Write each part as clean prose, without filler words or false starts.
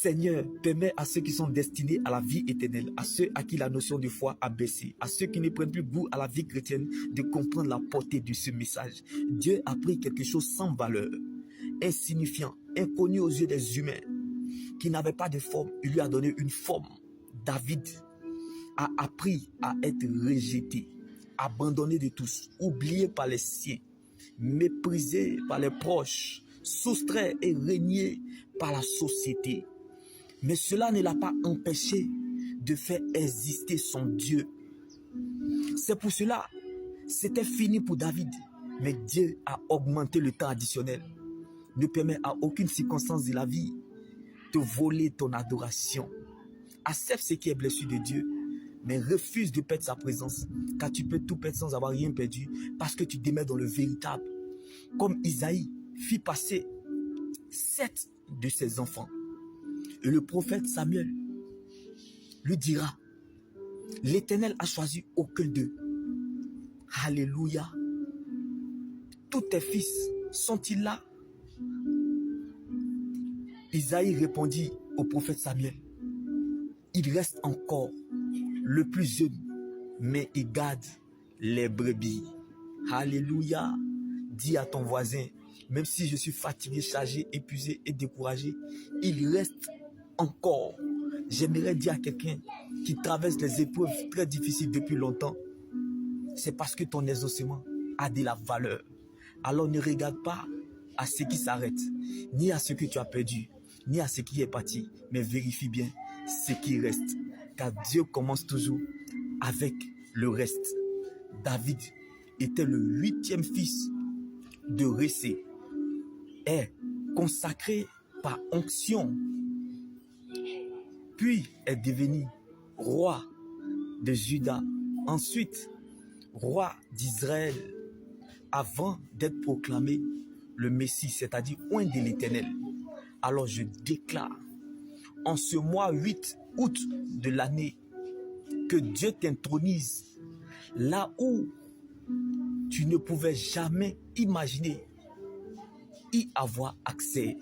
Seigneur, permets à ceux qui sont destinés à la vie éternelle, à ceux à qui la notion de foi a baissé, à ceux qui ne prennent plus goût à la vie chrétienne, de comprendre la portée de ce message. Dieu a pris quelque chose sans valeur, insignifiant, inconnu aux yeux des humains, qui n'avait pas de forme. Il lui a donné une forme. David a appris à être rejeté, abandonné de tous, oublié par les siens, méprisé par les proches, soustrait et régné par la société. Mais cela ne l'a pas empêché de faire exister son Dieu. C'est pour cela, c'était fini pour David. Mais Dieu a augmenté le temps additionnel. Ne permet à aucune circonstance de la vie de voler ton adoration. Accepte ce qui est blessure de Dieu, mais refuse de perdre sa présence, car tu peux tout perdre sans avoir rien perdu, parce que tu demeures dans le véritable. Comme Isaïe fit passer 7 de ses enfants. Et le prophète Samuel lui dira, l'Éternel a choisi aucun d'eux. Alléluia. Tous tes fils sont-ils là? Isaïe répondit au prophète Samuel, il reste encore le plus jeune, mais il garde les brebis. Alléluia. Dis à ton voisin, même si je suis fatigué, chargé, épuisé et découragé, il reste encore. J'aimerais dire à quelqu'un qui traverse les épreuves très difficiles depuis longtemps, c'est parce que ton exaucement a de la valeur. Alors ne regarde pas à ce qui s'arrête, ni à ce que tu as perdu, ni à ce qui est parti, mais vérifie bien ce qui reste. Car Dieu commence toujours avec le reste. David était le 8e fils de Ressé, est consacré par onction, puis est devenu roi de Juda, ensuite roi d'Israël, avant d'être proclamé le Messie, c'est-à-dire oint de l'Éternel. Alors je déclare, en ce mois 8 août de l'année, que Dieu t'intronise là où tu ne pouvais jamais imaginer y avoir accès.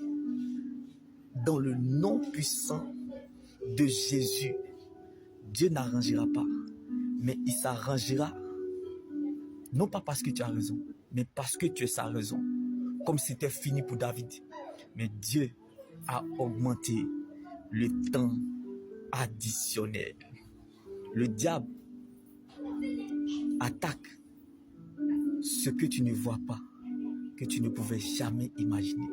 Dans le nom puissant de Jésus, Dieu n'arrangera pas, mais il s'arrangera, non pas parce que tu as raison, mais parce que tu es sa raison, comme c'était fini pour David. Mais Dieu a augmenté le temps additionnel. Le diable attaque ce que tu ne vois pas, que tu ne pouvais jamais imaginer.